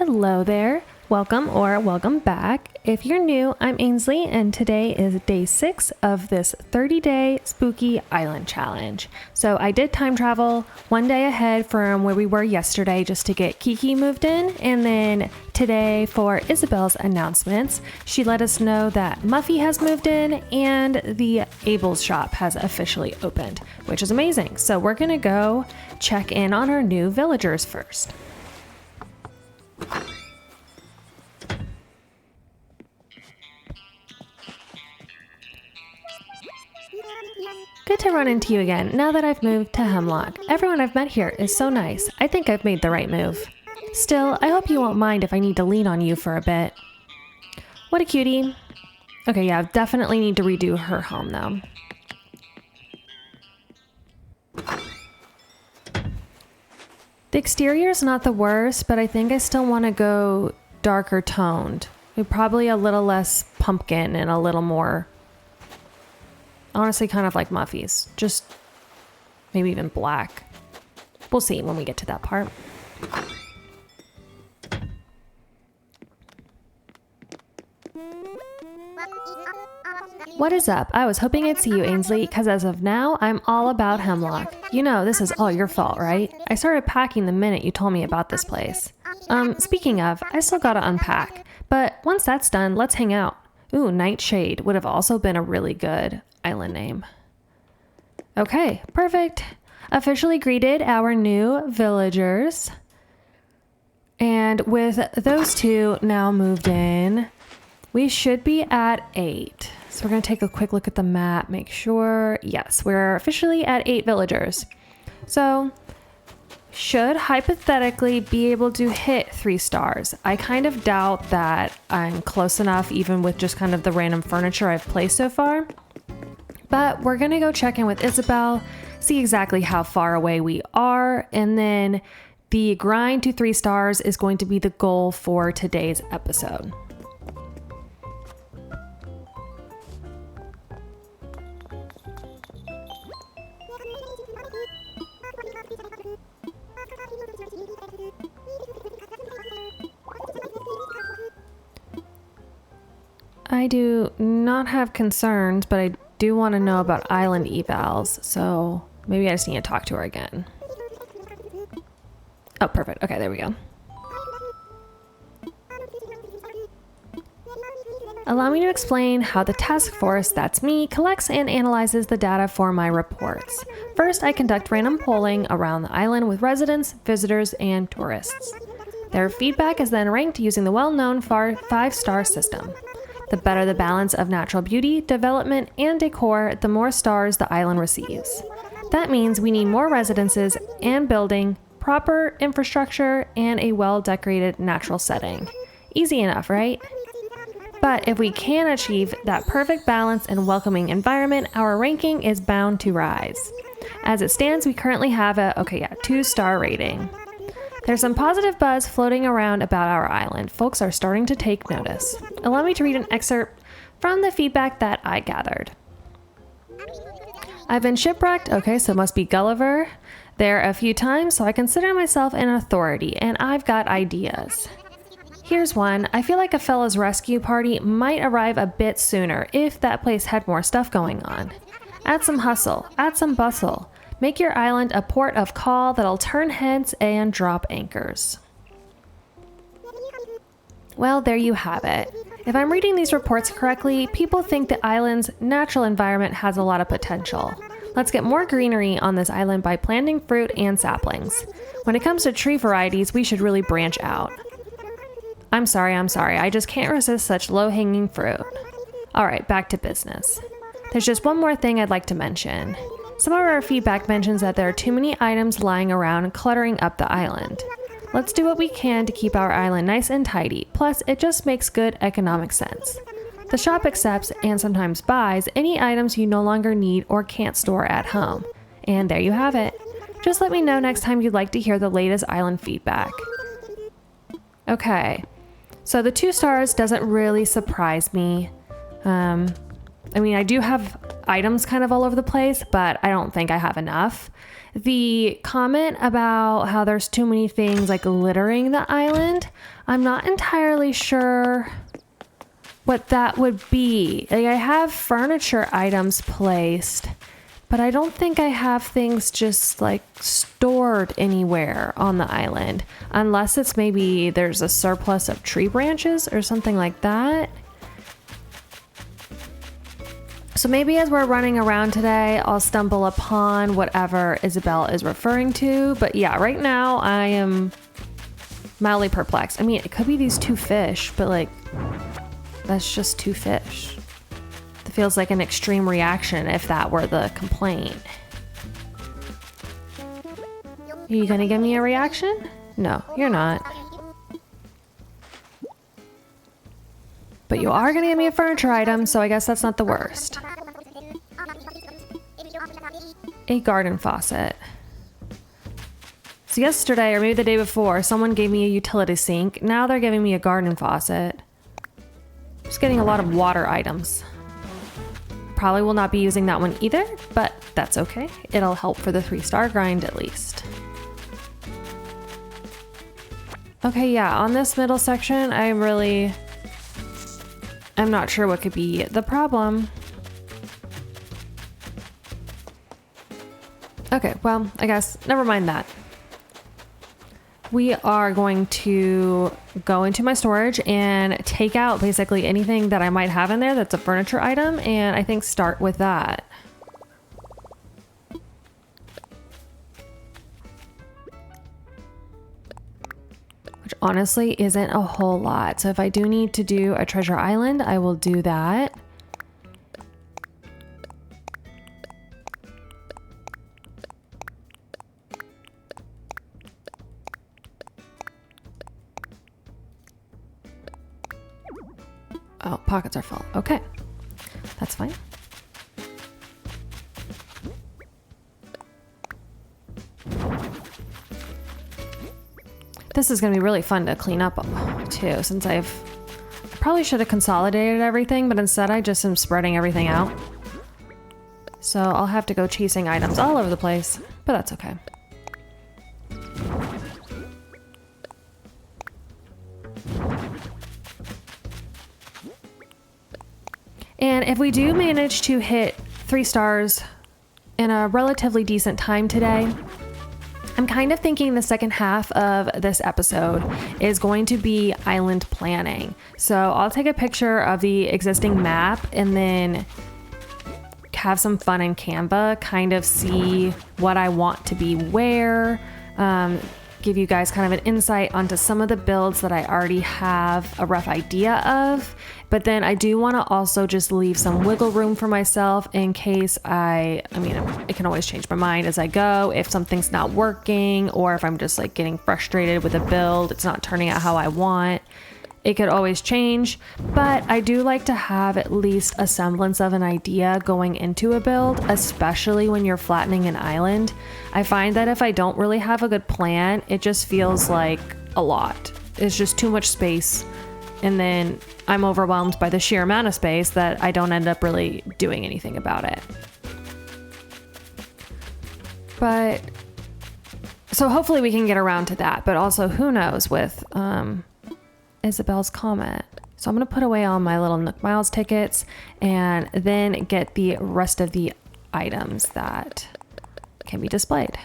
Hello there. Welcome or welcome back. If you're new, I'm Ainsley, and today is day 6 of this 30-day spooky island challenge. So I did time travel one day ahead from where we were yesterday just to get Kiki moved in, and then today for Isabel's announcements, she let us know that Muffy has moved in and the Abel's shop has officially opened, which is amazing. So we're gonna go check in on our new villagers first. Good to run into you again now that I've moved to Hemlock. Everyone I've met here is so nice. I think I've made the right move. Still, I hope you won't mind if I need to lean on you for a bit. What a cutie. Okay, yeah, definitely need to redo her home though. The exterior's not the worst, but I think I still want to go darker toned. Probably a little less pumpkin and a little more, honestly, kind of like Muffy's. Just maybe even black. We'll see when we get to that part. What is up? I was hoping I'd see you, Ainsley, because as of now, I'm all about Hemlock. You know, this is all your fault, right? I started packing the minute you told me about this place. Speaking of, I still gotta unpack. But once that's done, let's hang out. Ooh, Nightshade would have also been a really good island name. Okay, perfect. Officially greeted our new villagers. And with those two now moved in, we should be at 8. So we're going to take a quick look at the map, make sure. Yes, we're officially at 8 villagers. So should hypothetically be able to hit 3 stars. I kind of doubt that I'm close enough, even with just kind of the random furniture I've placed so far. But we're going to go check in with Isabel, see exactly how far away we are, and then the grind to 3 stars is going to be the goal for today's episode. I do not have concerns, but I do want to know about island evals, so maybe I just need to talk to her again. Oh, perfect. Okay, there we go. Allow me to explain how the task force, that's me, collects and analyzes the data for my reports. First, I conduct random polling around the island with residents, visitors, and tourists. Their feedback is then ranked using the well-known 5-star system. The better the balance of natural beauty, development, and decor, the more stars the island receives. That means we need more residences and building, proper infrastructure, and a well-decorated natural setting. Easy enough, right? But if we can achieve that perfect balance and welcoming environment, our ranking is bound to rise. As it stands, we currently have a 2-star rating. There's some positive buzz floating around about our island. Folks are starting to take notice. Allow me to read an excerpt from the feedback that I gathered. I've been shipwrecked, okay, so it must be Gulliver, there a few times, so I consider myself an authority, and I've got ideas. Here's one. I feel like a fella's rescue party might arrive a bit sooner if that place had more stuff going on. Add some hustle, add some bustle. Make your island a port of call that'll turn heads and drop anchors. Well, there you have it. If I'm reading these reports correctly, people think the island's natural environment has a lot of potential. Let's get more greenery on this island by planting fruit and saplings. When it comes to tree varieties, we should really branch out. I'm sorry, I just can't resist such low-hanging fruit. Alright, back to business. There's just one more thing I'd like to mention. Some of our feedback mentions that there are too many items lying around cluttering up the island. Let's do what we can to keep our island nice and tidy, plus it just makes good economic sense. The shop accepts and sometimes buys any items you no longer need or can't store at home. And there you have it. Just let me know next time you'd like to hear the latest island feedback. Okay, so the 2 stars doesn't really surprise me. I do have items kind of all over the place, but I don't think I have enough. The comment about how there's too many things like littering the island, I'm not entirely sure what that would be. Like, I have furniture items placed, but I don't think I have things just like stored anywhere on the island, unless it's maybe there's a surplus of tree branches or something like that. So maybe as we're running around today, I'll stumble upon whatever Isabel is referring to. But yeah, right now I am mildly perplexed. I mean, it could be these 2 fish, but like, that's just 2 fish. It feels like an extreme reaction if that were the complaint. Are you gonna give me a reaction? No, you're not. But you are gonna give me a furniture item, so I guess that's not the worst. A garden faucet. So yesterday, or maybe the day before, someone gave me a utility sink. Now they're giving me a garden faucet. Just getting a lot of water items. Probably will not be using that one either, but that's okay. It'll help for the 3-star grind at least. Okay, yeah, on this middle section, I'm not sure what could be the problem. Okay, well, I guess never mind that. We are going to go into my storage and take out basically anything that I might have in there that's a furniture item, and I think start with that. Which honestly isn't a whole lot. So if I do need to do a treasure island, I will do that. Oh, pockets are full. Okay, that's fine. This is going to be really fun to clean up too, since I probably should have consolidated everything, but instead I just am spreading everything out. So I'll have to go chasing items all over the place, but that's okay. And if we do manage to hit 3 stars in a relatively decent time today, I'm kind of thinking the second half of this episode is going to be island planning. So I'll take a picture of the existing map and then have some fun in Canva, kind of see what I want to be where, give you guys kind of an insight onto some of the builds that I already have a rough idea of. But then I do want to also just leave some wiggle room for myself in case I mean, it can always change my mind as I go. If something's not working, or if I'm just like getting frustrated with a build, it's not turning out how I want. It could always change, but I do like to have at least a semblance of an idea going into a build, especially when you're flattening an island. I find that if I don't really have a good plan, it just feels like a lot. It's just too much space. And then I'm overwhelmed by the sheer amount of space that I don't end up really doing anything about it. But so hopefully we can get around to that, but also who knows with Isabel's comment. So I'm going to put away all my little Nook Miles tickets and then get the rest of the items that can be displayed.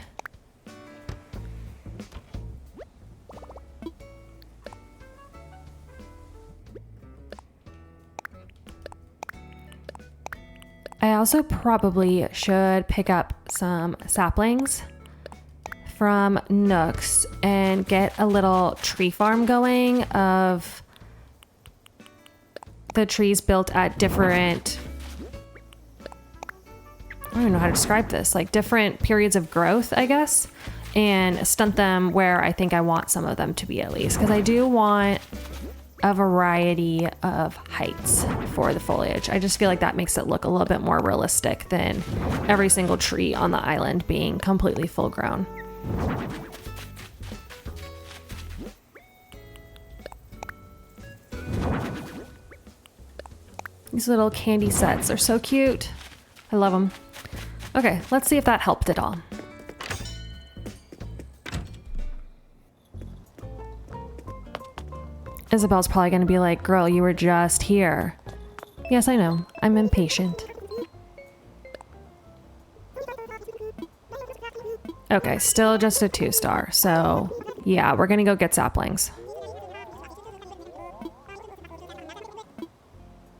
I also probably should pick up some saplings from Nooks and get a little tree farm going of the trees built at different, I don't even know how to describe this, like different periods of growth, I guess, and stunt them where I think I want some of them to be at least, because I do want a variety of heights for the foliage. I just feel like that makes it look a little bit more realistic than every single tree on the island being completely full grown. These little candy sets are so cute. I love them. Okay, let's see if that helped at all. Isabel's probably gonna be like, girl, you were just here. Yes, I know. I'm impatient. Okay, still just a 2-star. So yeah, we're gonna go get saplings.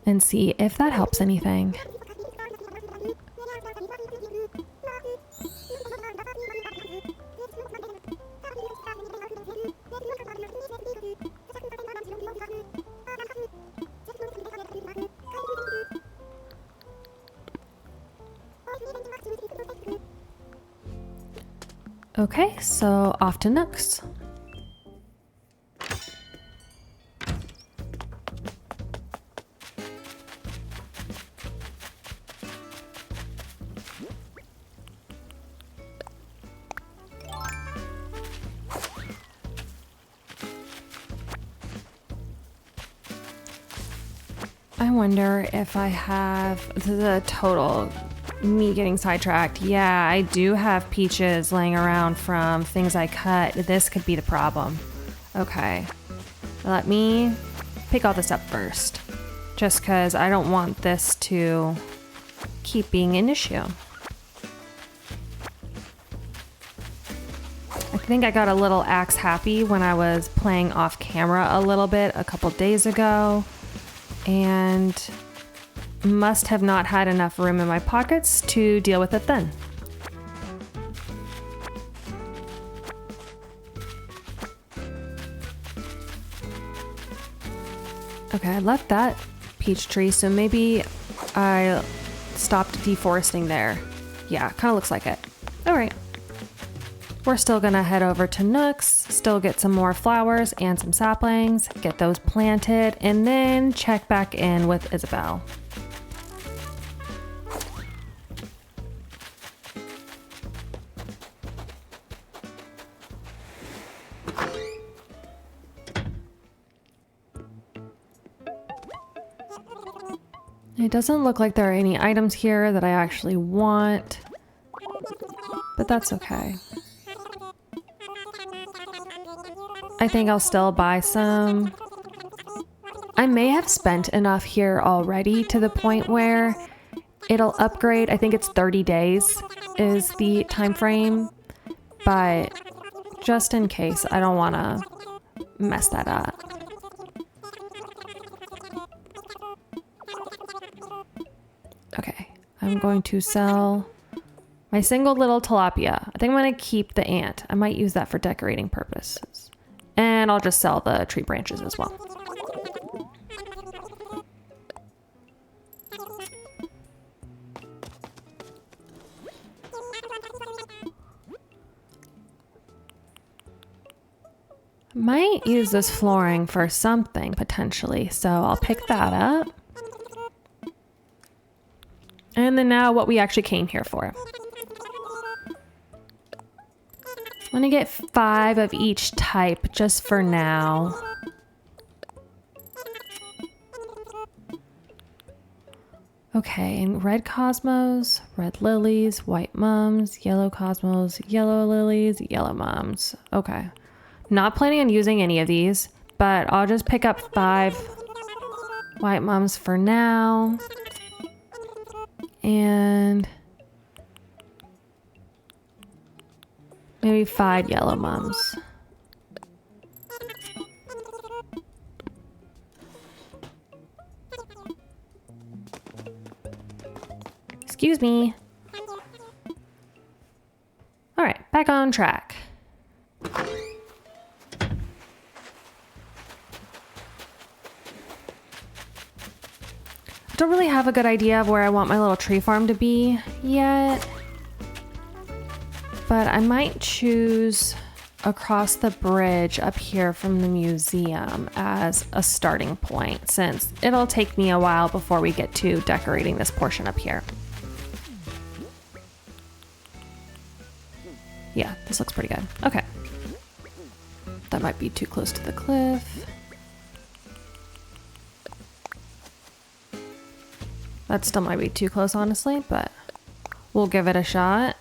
And see if that helps anything. Okay, so off to Nooks. I wonder if I have the total me getting sidetracked. Yeah, I do have peaches laying around from things I cut. This could be the problem. Okay, let me pick all this up first, just because I don't want this to keep being an issue. I think I got a little axe happy when I was playing off camera a little bit a couple days ago, and must have not had enough room in my pockets to deal with it then. Okay, I left that peach tree, so maybe I stopped deforesting there. Yeah, kind of looks like it. All right. We're still gonna head over to Nooks, still get some more flowers and some saplings, get those planted, and then check back in with Isabel. It doesn't look like there are any items here that I actually want, but that's okay. I think I'll still buy some. I may have spent enough here already to the point where it'll upgrade. I think it's 30 days is the time frame, but just in case, I don't want to mess that up. Okay, I'm going to sell my single little tilapia. I think I'm going to keep the ant. I might use that for decorating purposes. And I'll just sell the tree branches as well. Might use this flooring for something potentially, so I'll pick that up. And then now what we actually came here for. I'm gonna get 5 of each type just for now. Okay, and red cosmos, red lilies, white mums, yellow cosmos, yellow lilies, yellow mums. Okay. Not planning on using any of these, but I'll just pick up 5 white mums for now. And maybe 5 yellow mums. Excuse me. All right, back on track. Don't really have a good idea of where I want my little tree farm to be yet, but I might choose across the bridge up here from the museum as a starting point, since it'll take me a while before we get to decorating this portion up here. Yeah, this looks pretty good. Okay. That might be too close to the cliff. That still might be too close, honestly, but We'll give it a shot.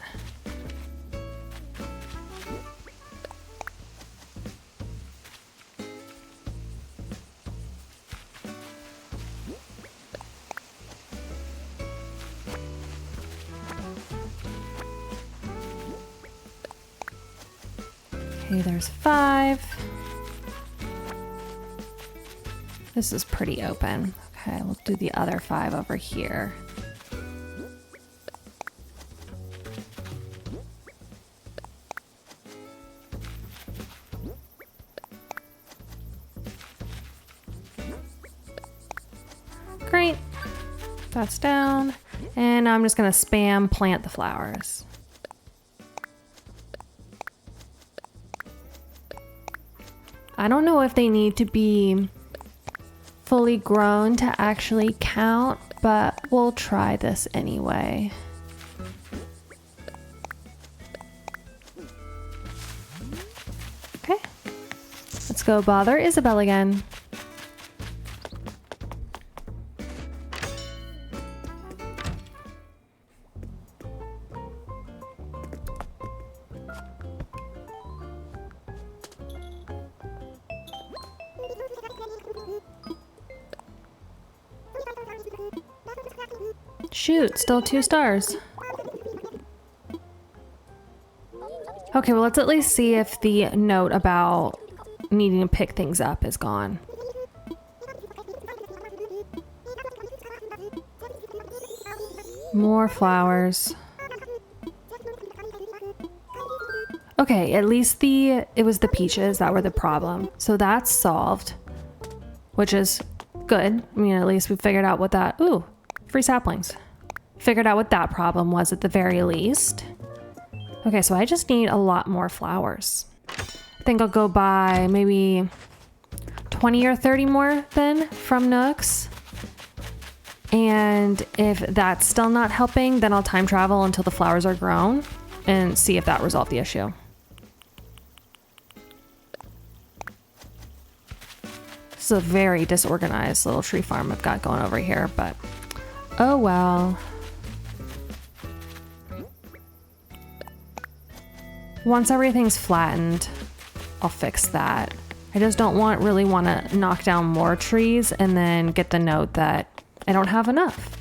Okay, there's 5. This is pretty open. Okay, we'll do the other 5 over here. Great. That's down. And I'm just gonna spam plant the flowers. I don't know if they need to be fully grown to actually count, but we'll try this anyway. Okay, let's go bother Isabel again. Shoot, still 2 stars. Okay, well, let's at least see if the note about needing to pick things up is gone. More flowers. Okay, at least it was the peaches that were the problem. So that's solved, which is good. I mean, at least we figured out what that, ooh, free saplings. Figured out what that problem was at the very least. Okay, so I just need a lot more flowers. I think I'll go buy maybe 20 or 30 more then from Nooks. And if that's still not helping, then I'll time travel until the flowers are grown and see if that resolved the issue. This is a very disorganized little tree farm I've got going over here, but oh well. Once everything's flattened, I'll fix that. I just don't really want to knock down more trees and then get the note that I don't have enough.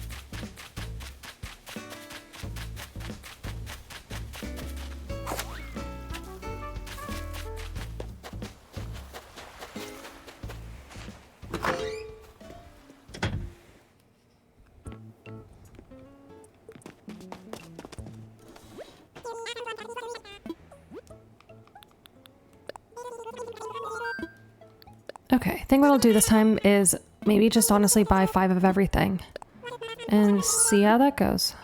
Okay, I think what I'll do this time is maybe just honestly buy 5 of everything and see how that goes.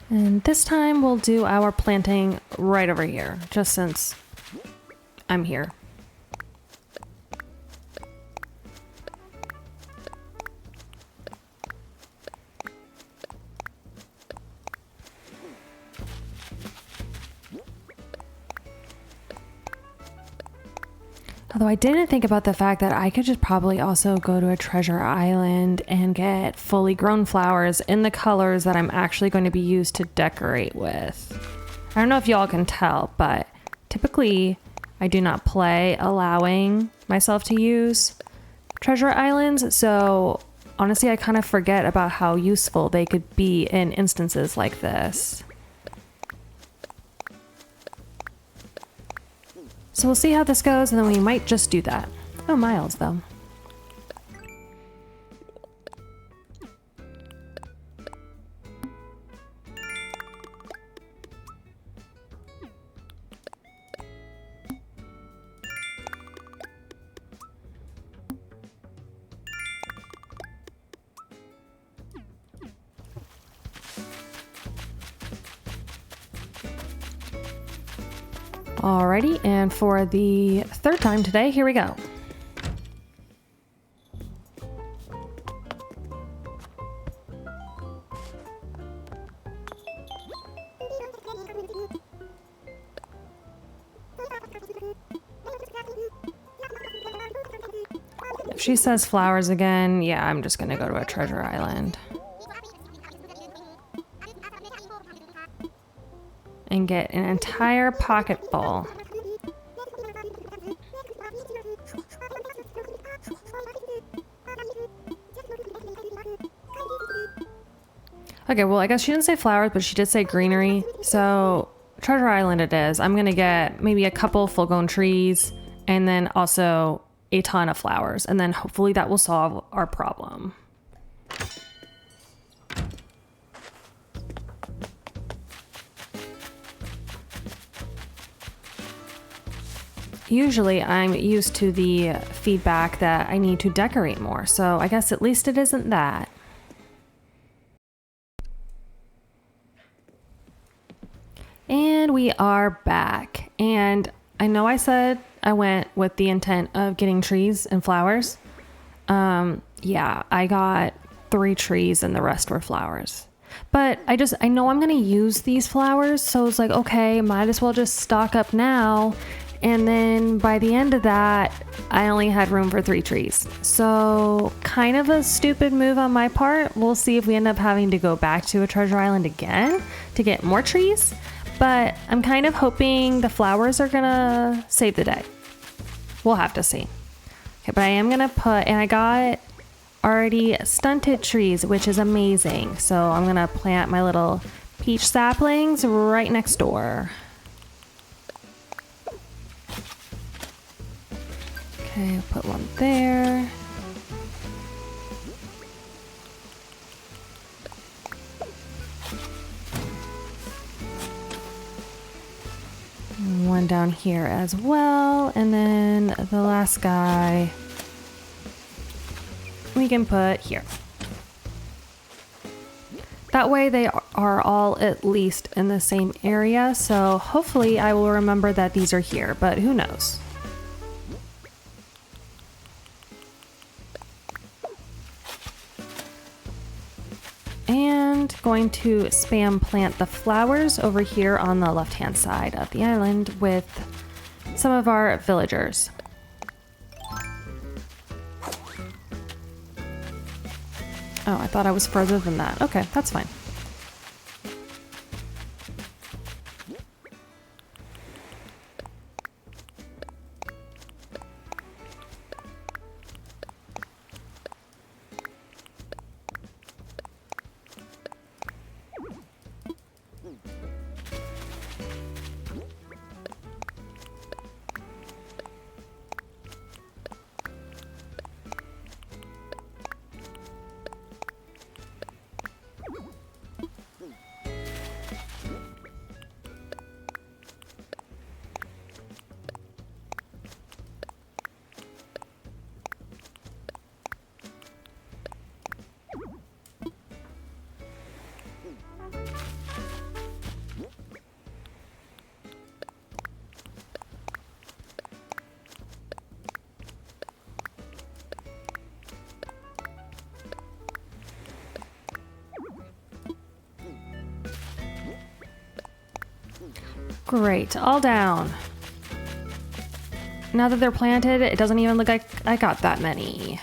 And this time we'll do our planting right over here, just since I'm here. Although I didn't think about the fact that I could just probably also go to a treasure island and get fully grown flowers in the colors that I'm actually going to be used to decorate with. I don't know if y'all can tell, but typically I do not play allowing myself to use treasure islands. So honestly, I kind of forget about how useful they could be in instances like this. So we'll see how this goes, and then we might just do that. Oh, Miles, though. Alrighty, and for the third time today, here we go. If she says flowers again, yeah, I'm just gonna go to a treasure island. And get an entire pocket full. Okay, well, I guess she didn't say flowers, but she did say greenery. So, treasure island it is. I'm gonna get maybe a couple full-grown trees and then also a ton of flowers. And then hopefully that will solve our problem. Usually I'm used to the feedback that I need to decorate more, so I guess at least it isn't that. And we are back. And I know I said I went with the intent of getting trees and flowers. Yeah, I got 3 trees and the rest were flowers. But I know I'm gonna use these flowers, so it's like, okay, might as well just stock up now. And then by the end of that, I only had room for 3 trees. So kind of a stupid move on my part. We'll see if we end up having to go back to a treasure island again to get more trees. But I'm kind of hoping the flowers are gonna save the day. We'll have to see. Okay, but I am gonna put, and I got already stunted trees, which is amazing. So I'm gonna plant my little peach saplings right next door. Okay, put one there. And one down here as well. And then the last guy we can put here. That way they are all at least in the same area. So hopefully I will remember that these are here, but who knows? And going to spam plant the flowers over here on the left hand side of the island with some of our villagers. Oh, I thought I was further than that. Okay, that's fine. Great, all down. Now that they're planted, it doesn't even look like I got that many.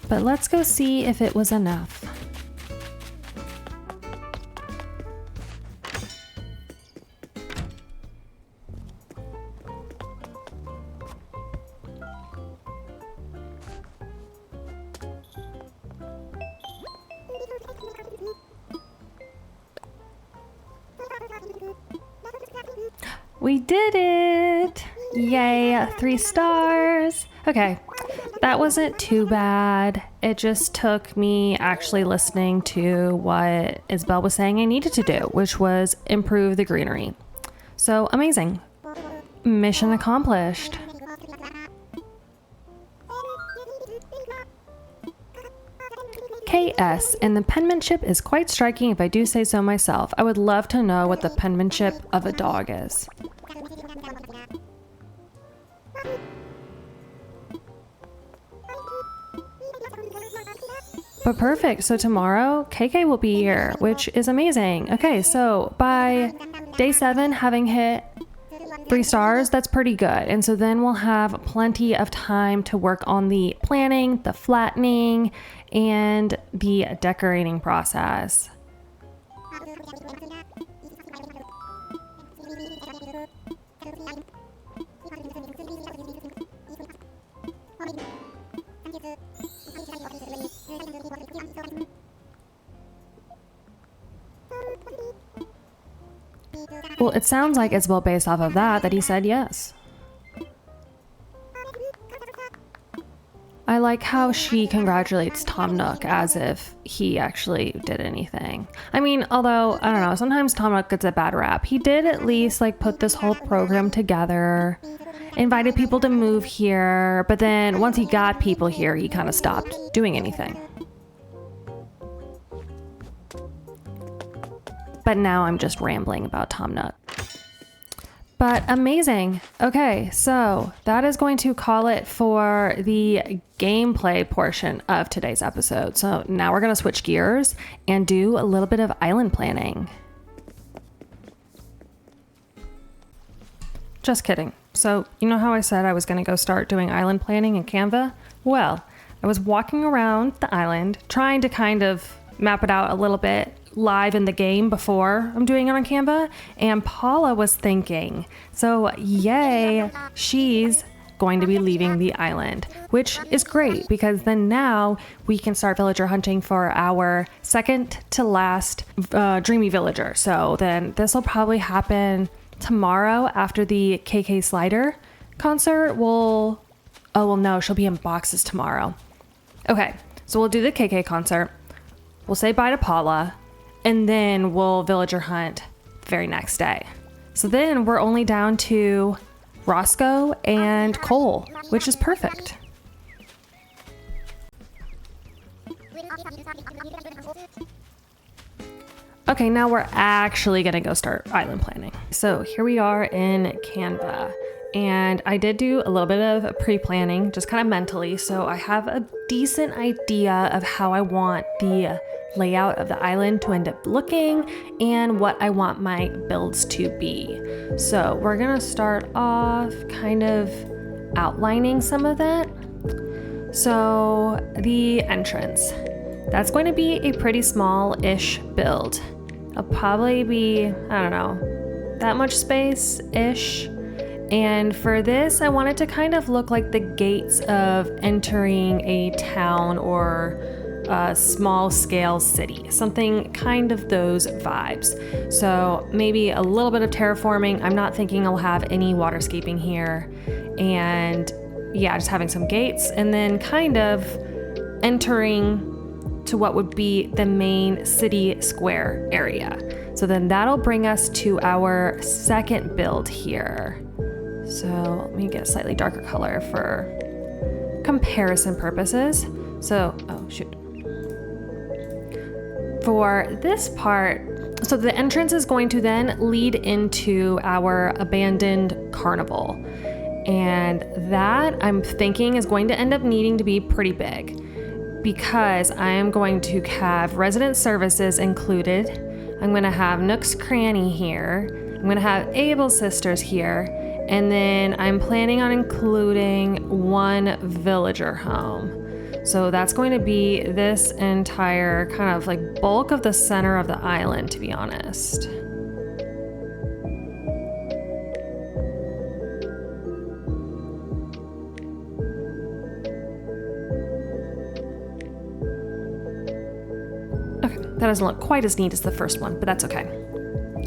But let's go see if it was enough. We did it! Yay, 3 stars. Okay, that wasn't too bad. It just took me actually listening to what Isabel was saying I needed to do, which was improve the greenery. So amazing. Mission accomplished. KS, and the penmanship is quite striking if I do say so myself. I would love to know what the penmanship of a dog is. But perfect, so tomorrow KK will be here, which is amazing. Okay, so by day 7, having hit 3 stars, that's pretty good. And so then we'll have plenty of time to work on the planning, the flattening, and the decorating process. Well, it sounds like it's well based off of that he said yes. I like how she congratulates Tom Nook as if he actually did anything. I mean, although, I don't know, sometimes Tom Nook gets a bad rap. He did at least like put this whole program together, invited people to move here, but then once he got people here, he kind of stopped doing anything. But now I'm just rambling about Tom Nook. But amazing. Okay, so that is going to call it for the gameplay portion of today's episode. So now we're going to switch gears and do a little bit of island planning. Just kidding. So you know how I said I was going to go start doing island planning in Canva? Well, I was walking around the island trying to kind of map it out a little bit live in the game before I'm doing it on Canva, and Paula was thinking, so yay, she's going to be leaving the island, which is great because then now we can start villager hunting for our second to last dreamy villager. So then this will probably happen tomorrow after the KK Slider concert. Oh well, no, she'll be in boxes tomorrow. Okay, so we'll do the KK concert. We'll say bye to Paula, and then we'll villager hunt the very next day. So then we're only down to Roscoe and Cole, which is perfect. Okay, now we're actually gonna go start island planning. So here we are in Canva, and I did do a little bit of pre-planning, just kind of mentally, so I have a decent idea of how I want the layout of the island to end up looking and what I want my builds to be. So we're gonna start off kind of outlining some of that. So the entrance, that's going to be a pretty small-ish build. It'll probably be, I don't know, that much space-ish. And for this, I want it to kind of look like the gates of entering a town or a small scale city, something kind of those vibes. So maybe a little bit of terraforming. I'm not thinking I'll have any waterscaping here. And yeah, just having some gates and then kind of entering to what would be the main city square area. So then that'll bring us to our second build here. So let me get a slightly darker color for comparison purposes. So, oh shoot. For this part, so the entrance is going to then lead into our abandoned carnival. And that I'm thinking is going to end up needing to be pretty big because I am going to have resident services included. I'm going to have Nook's Cranny here. I'm going to have Abel's Sisters here. And then I'm planning on including one villager home. So that's going to be this entire kind of like bulk of the center of the island, to be honest. Okay, that doesn't look quite as neat as the first one, but that's okay.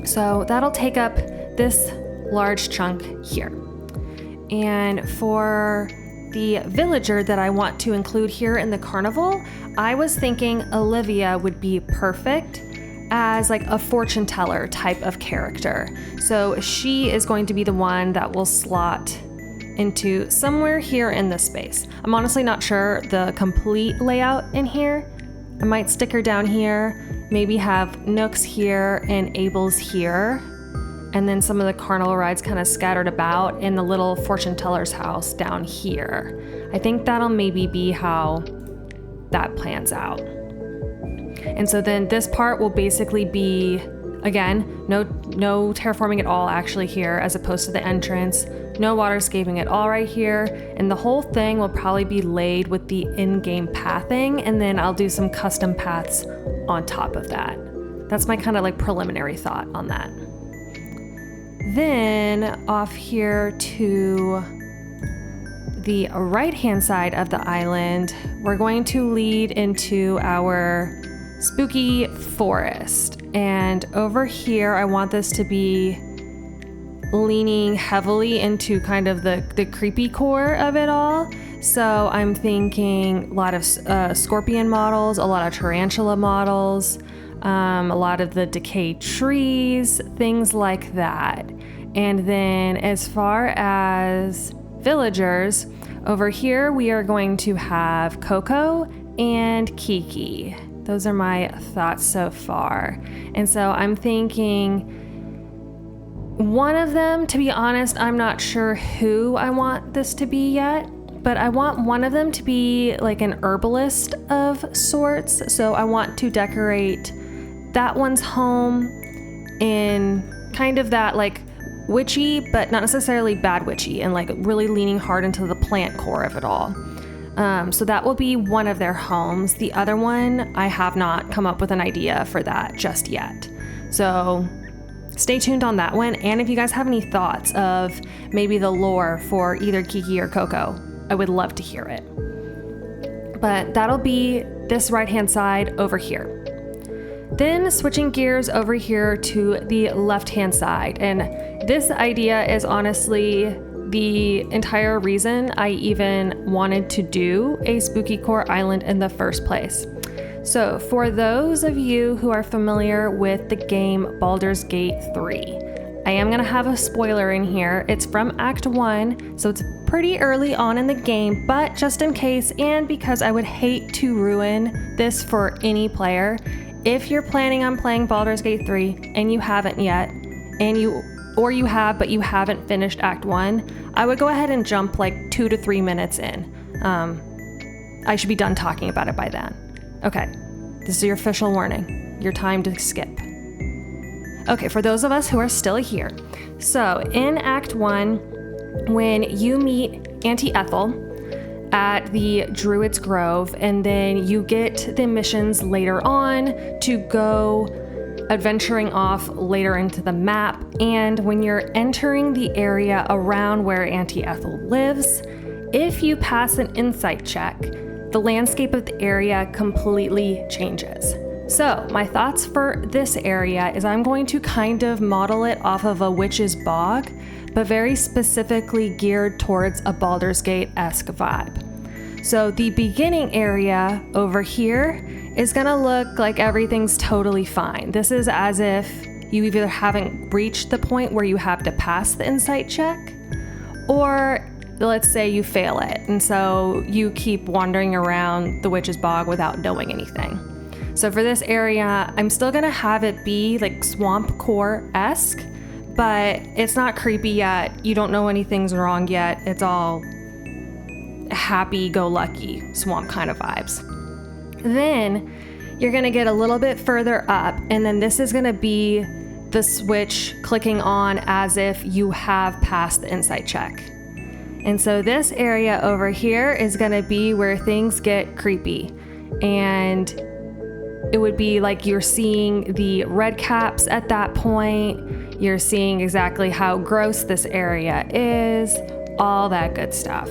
So that'll take up this large chunk here. And for the villager that I want to include here in the carnival, I was thinking Olivia would be perfect as like a fortune teller type of character. So she is going to be the one that will slot into somewhere here in this space. I'm honestly not sure the complete layout in here. I might stick her down here, maybe have Nooks here and Abel's here, and then some of the carnival rides kind of scattered about in the little fortune teller's house down here. I think that'll maybe be how that plans out. And so then this part will basically be, again, no terraforming at all actually here, as opposed to the entrance, no waterscaping at all right here, and the whole thing will probably be laid with the in-game pathing, and then I'll do some custom paths on top of that. That's my kind of like preliminary thought on that. Then off here to the right-hand side of the island, we're going to lead into our spooky forest. And over here, I want this to be leaning heavily into kind of the creepy core of it all. So I'm thinking a lot of scorpion models, a lot of tarantula models, a lot of the decayed trees, things like that. And then as far as villagers, over here we are going to have Coco and Kiki. Those are my thoughts so far. And so I'm thinking one of them, to be honest, I'm not sure who I want this to be yet, but I want one of them to be like an herbalist of sorts. So I want to decorate that one's home in kind of that like witchy, but not necessarily bad witchy, and like really leaning hard into the plant core of it all. So that will be one of their homes. The other one, I have not come up with an idea for that just yet. So stay tuned on that one. And if you guys have any thoughts of maybe the lore for either Kiki or Coco, I would love to hear it. But that'll be this right-hand side over here. Then switching gears over here to the left-hand side. And this idea is honestly the entire reason I even wanted to do a spooky core island in the first place. So for those of you who are familiar with the game Baldur's Gate 3, I am going to have a spoiler in here. It's from Act 1, so it's pretty early on in the game, but just in case, and because I would hate to ruin this for any player, if you're planning on playing Baldur's Gate 3 and you haven't yet, or you have but you haven't finished Act 1, I would go ahead and jump like 2 to 3 minutes in. I should be done talking about it by then. Okay, this is your official warning. Your time to skip. Okay, for those of us who are still here. So in Act 1, when you meet Auntie Ethel at the Druid's Grove, and then you get the missions later on to go adventuring off later into the map, and when you're entering the area around where Auntie Ethel lives, if you pass an insight check, the landscape of the area completely changes. So my thoughts for this area is I'm going to kind of model it off of a witch's bog, but very specifically geared towards a Baldur's Gate-esque vibe. So the beginning area over here is gonna look like everything's totally fine. This is as if you either haven't reached the point where you have to pass the insight check, or let's say you fail it, and so you keep wandering around the witch's bog without knowing anything. So for this area, I'm still gonna have it be like swamp core-esque, but it's not creepy yet. You don't know anything's wrong yet. It's all happy-go-lucky swamp kind of vibes. Then you're gonna get a little bit further up, and then this is gonna be the switch clicking on as if you have passed the insight check. And so this area over here is gonna be where things get creepy. And it would be like you're seeing the red caps at that point. You're seeing exactly how gross this area is, all that good stuff.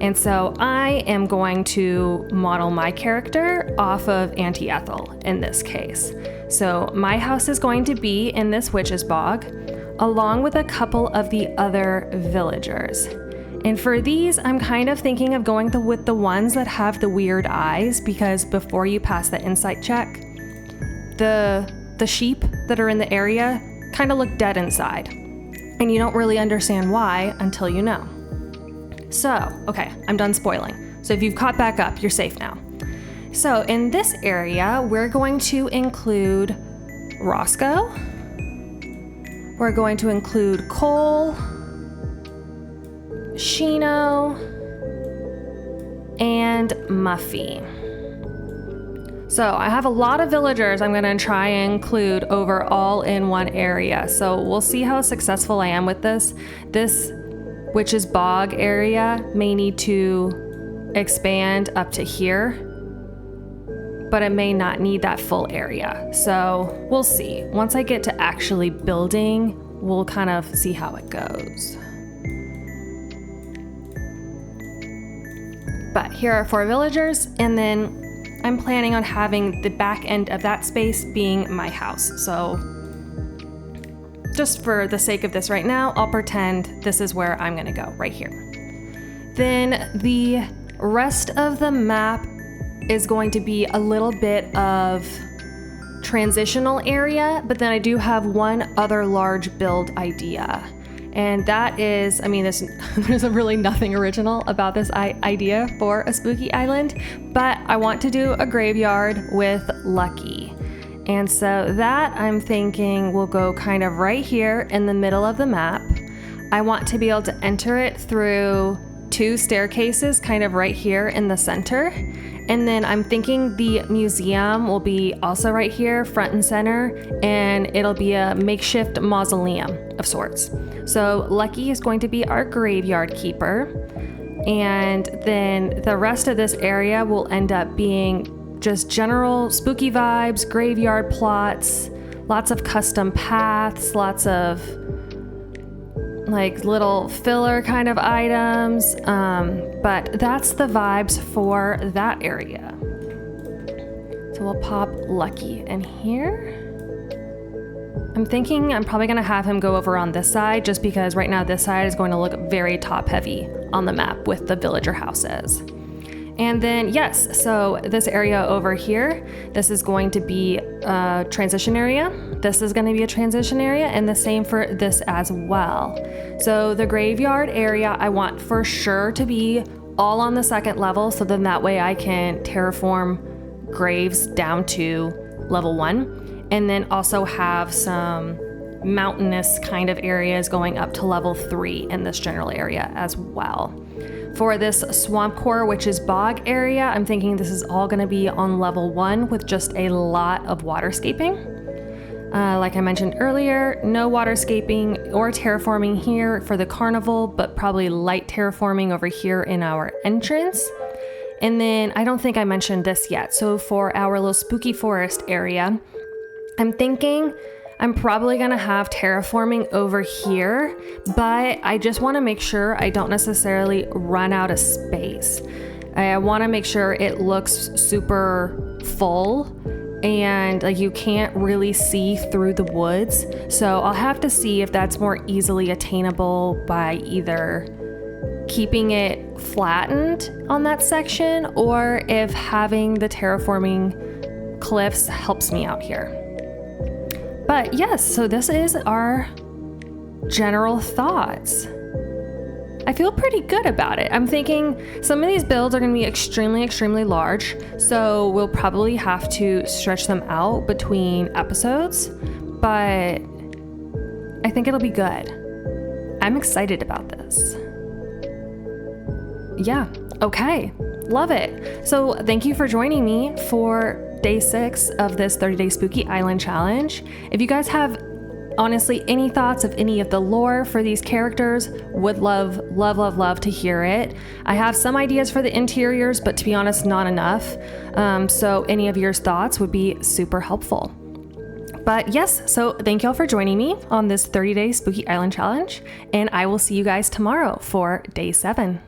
And so I am going to model my character off of Auntie Ethel in this case. So my house is going to be in this witch's bog, along with a couple of the other villagers. And for these, I'm kind of thinking of going with the ones that have the weird eyes, because before you pass the insight check, the sheep that are in the area kind of look dead inside. And you don't really understand why until you know. So, okay, I'm done spoiling. So if you've caught back up, you're safe now. So in this area, we're going to include Roscoe. We're going to include Cole, Shino, and Muffy. So I have a lot of villagers I'm gonna try and include over all in one area. So we'll see how successful I am with this. This Witch's Bog area may need to expand up to here, but it may not need that full area. So we'll see. Once I get to actually building, we'll kind of see how it goes. But here are 4 villagers, and then I'm planning on having the back end of that space being my house. So just for the sake of this right now, I'll pretend this is where I'm gonna go, right here. Then the rest of the map is going to be a little bit of transitional area, but then I do have one other large build idea. And that is, I mean, there's really nothing original about this idea for a spooky island, but I want to do a graveyard with Lucky. And so that I'm thinking will go kind of right here in the middle of the map. I want to be able to enter it through 2 staircases kind of right here in the center. And then I'm thinking the museum will be also right here, front and center, and it'll be a makeshift mausoleum of sorts. So Lucky is going to be our graveyard keeper. And then the rest of this area will end up being just general spooky vibes, graveyard plots, lots of custom paths, lots of like little filler kind of items, but that's the vibes for that area. So we'll pop Lucky in here. I'm thinking I'm probably gonna have him go over on this side just because right now this side is going to look very top heavy on the map with the villager houses. And then yes, so this area over here, this is going to be a transition area. This is going to be a transition area, and the same for this as well. So the graveyard area I want for sure to be all on the 2nd level, so then that way I can terraform graves down to level 1, and then also have some mountainous kind of areas going up to level 3 in this general area as well. For this swamp core, which is bog area, I'm thinking this is all gonna be on level 1 with just a lot of waterscaping. Like I mentioned earlier, no waterscaping or terraforming here for the carnival, but probably light terraforming over here in our entrance. And then I don't think I mentioned this yet. So for our little spooky forest area, I'm thinking I'm probably gonna have terraforming over here, but I just wanna make sure I don't necessarily run out of space. I wanna make sure it looks super full and like you can't really see through the woods. So I'll have to see if that's more easily attainable by either keeping it flattened on that section or if having the terraforming cliffs helps me out here. But yes, so this is our general thoughts. I feel pretty good about it. I'm thinking some of these builds are going to be extremely, extremely large, so we'll probably have to stretch them out between episodes, but I think it'll be good. I'm excited about this. Yeah, okay, love it. So thank you for joining me for day 6 of this 30-day Spooky Island challenge. If you guys have honestly any thoughts of any of the lore for these characters, would love to hear it. I have some ideas for the interiors, but to be honest, not enough. So any of your thoughts would be super helpful. But yes, so thank y'all for joining me on this 30-day Spooky Island challenge, and I will see you guys tomorrow for day 7.